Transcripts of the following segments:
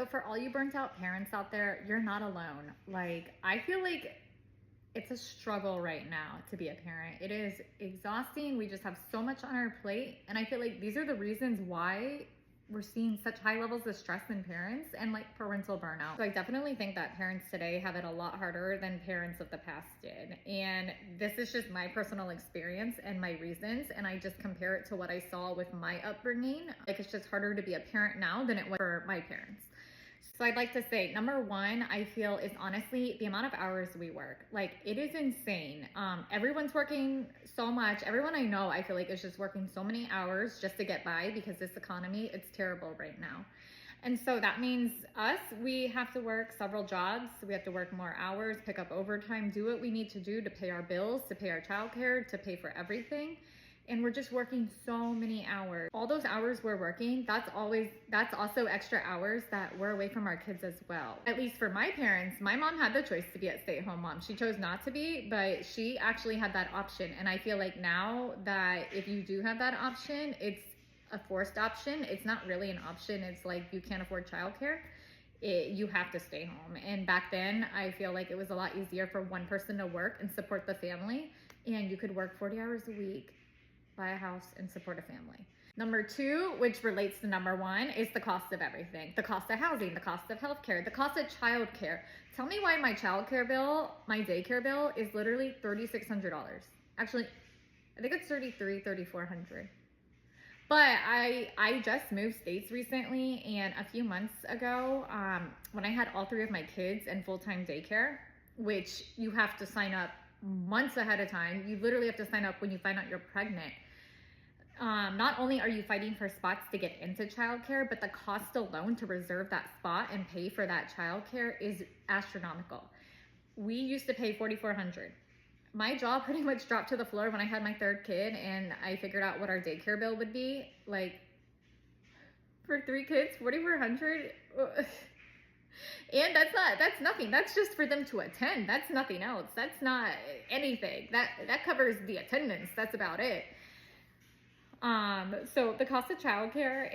So for all you burnt out parents out there, you're not alone. Like, I feel like it's a struggle right now to be a parent. It is exhausting. We just have so much on our plate. And I feel like these are the reasons why we're seeing such high levels of stress in parents and like parental burnout. So I definitely think that parents today have it a lot harder than parents of the past did. And this is just my personal experience and my reasons. And I just compare it to what I saw with my upbringing. Like, it's just harder to be a parent now than it was for my parents. So I'd like to say, number one, I feel is honestly the amount of hours we work. Like, it is insane. Everyone's working so much. Everyone I know, I feel like is just working so many hours just to get by because this economy, it's terrible right now. And so that means us, we have to work several jobs. We have to work more hours, pick up overtime, do what we need to do to pay our bills, to pay our childcare, to pay for everything. And we're just working so many hours. All those hours we're working, that's also extra hours that we're away from our kids as well. At least for my parents, my mom had the choice to be a stay-at-home mom. She chose not to be, but she actually had that option. And I feel like now that if you do have that option, it's a forced option. It's not really an option. It's like you can't afford childcare. You have to stay home. And back then, I feel like it was a lot easier for one person to work and support the family. And you could work 40 hours a week, buy a house, and support a family. Number two, which relates to number one, is the cost of everything. The cost of housing, the cost of healthcare, the cost of childcare. Tell me why my childcare bill, my daycare bill is literally $3,600. Actually, I think it's $3,400. But I just moved states recently, and a few months ago, when I had all three of my kids in full-time daycare, which you have to sign up months ahead of time. You literally have to sign up when you find out you're pregnant. Not only are you fighting for spots to get into childcare, but the cost alone to reserve that spot and pay for that childcare is astronomical. We used to pay $4,400. My jaw pretty much dropped to the floor when I had my third kid, and I figured out what our daycare bill would be. Like, for 3 kids, $4,400. And that's nothing. That's just for them to attend. That's nothing else. That's not anything. That covers the attendance. That's about it. So the cost of childcare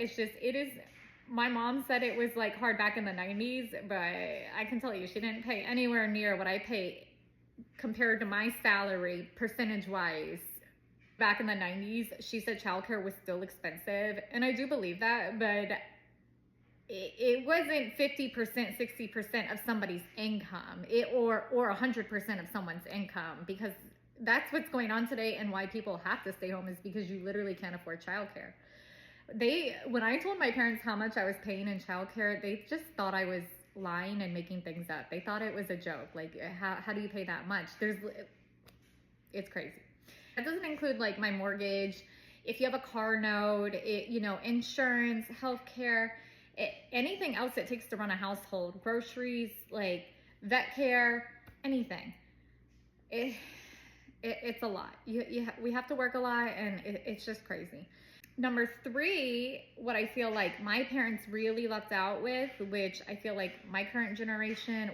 my mom said it was like hard back in the 90s, but I can tell you she didn't pay anywhere near what I pay compared to my salary percentage wise. Back in the 90s, she said childcare was still expensive, and I do believe that, but it wasn't 50%, 60% of somebody's income, or 100% of someone's income, because that's what's going on today. And why people have to stay home is because you literally can't afford childcare. When I told my parents how much I was paying in childcare, they just thought I was lying and making things up. They thought it was a joke. Like, how do you pay that much? It's crazy. That doesn't include like my mortgage, if you have a car note, insurance, healthcare, anything else it takes to run a household, groceries, like vet care, anything. It's a lot. We have to work a lot, and it's just crazy. Number three, what I feel like my parents really lucked out with, which I feel like my current generation,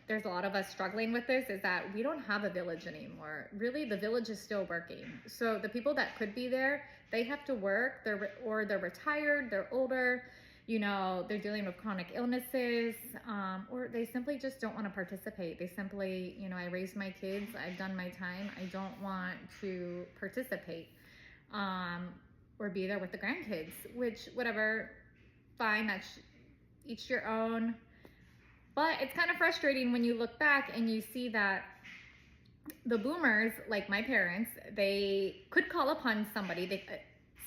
there's a lot of us struggling with this, is that we don't have a village anymore. Really, the village is still working. So the people that could be there, they have to work, they're retired, they're older, they're dealing with chronic illnesses, or they simply just don't want to participate. They simply, I raised my kids, I've done my time, I don't want to participate, or be there with the grandkids, which, whatever, fine, that's each your own. But it's kind of frustrating when you look back and you see that the boomers, like my parents, they could call upon somebody,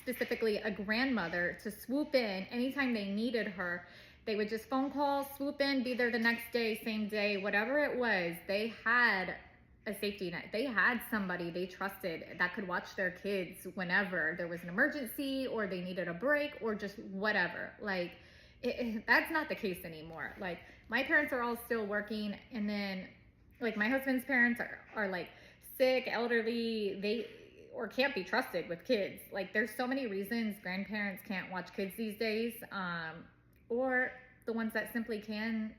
specifically a grandmother, to swoop in anytime they needed her. They would just phone call, swoop in, be there the next day, same day, whatever it was. They had a safety net. They had somebody they trusted that could watch their kids whenever there was an emergency or they needed a break or just whatever. Like, that's not the case anymore. Like, my parents are all still working, and then like my husband's parents are like sick, elderly, or can't be trusted with kids. Like, there's so many reasons grandparents can't watch kids these days, or the ones that simply can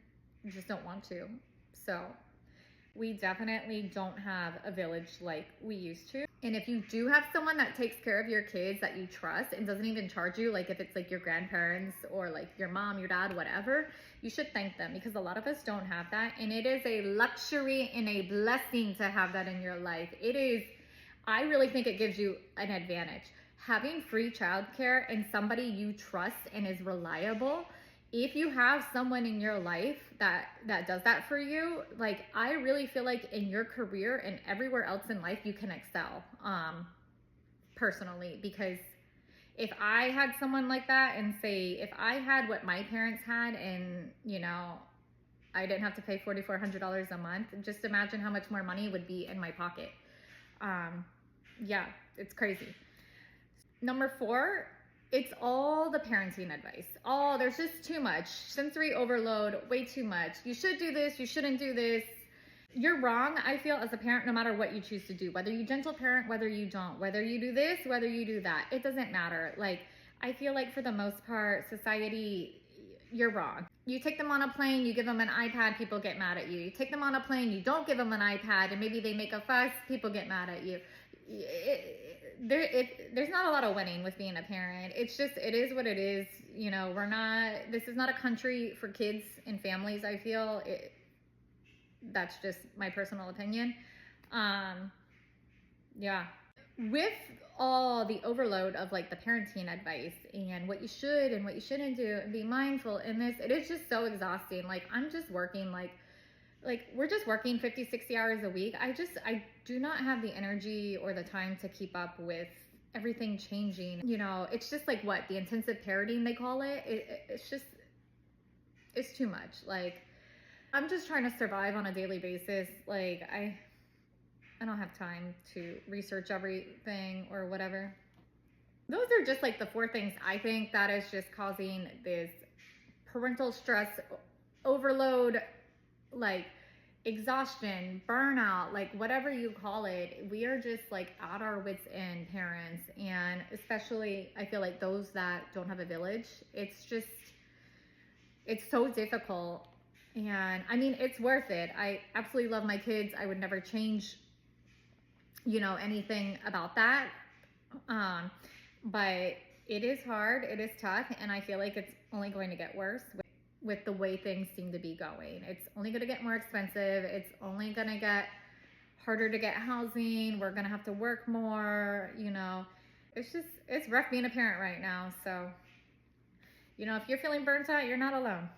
just don't want to. So we definitely don't have a village like we used to. And if you do have someone that takes care of your kids that you trust and doesn't even charge you, like if it's like your grandparents or like your mom, your dad, whatever, you should thank them, because a lot of us don't have that. And it is a luxury and a blessing to have that in your life. It is, I really think it gives you an advantage. Having free childcare and somebody you trust and is reliable, if you have someone in your life that does that for you, like I really feel like in your career and everywhere else in life you can excel, personally. Because if I had someone like that, and say if I had what my parents had, and you know, I didn't have to pay $4,400 a month, just imagine how much more money would be in my pocket. Yeah, it's crazy. Number 4, it's all the parenting advice. Oh, there's just too much. Sensory overload, way too much. You should do this, you shouldn't do this. You're wrong, I feel, as a parent, no matter what you choose to do. Whether you gentle parent, whether you don't, whether you do this, whether you do that. It doesn't matter. Like, I feel like for the most part, society, you're wrong. You take them on a plane, you give them an iPad, people get mad at you. You take them on a plane, you don't give them an iPad, and maybe they make a fuss, people get mad at you. There's not a lot of winning with being a parent. It's just, it is what it is. You know, this is not a country for kids and families, I feel. That's just my personal opinion. Yeah. With all the overload of like the parenting advice and what you should and what you shouldn't do and be mindful in this, it is just so exhausting. Like I'm just working like we're just working 50, 60 hours a week. I do not have the energy or the time to keep up with everything changing. You know, it's just like what the intensive parenting they call it. It's too much. Like I'm just trying to survive on a daily basis. Like I don't have time to research everything or whatever. Those are just like the 4 things I think that is just causing this parental stress overload, like exhaustion, burnout, like whatever you call it. We are just like at our wits end, parents, and especially I feel like those that don't have a village. It's so difficult. And I mean, it's worth it. I absolutely love my kids. I would never change, you know, anything about that. But it is hard, it is tough, and I feel like it's only going to get worse with the way things seem to be going. It's only going to get more expensive. It's only going to get harder to get housing. We're going to have to work more, you know. It's rough being a parent right now. So, you know, if you're feeling burnt out, you're not alone.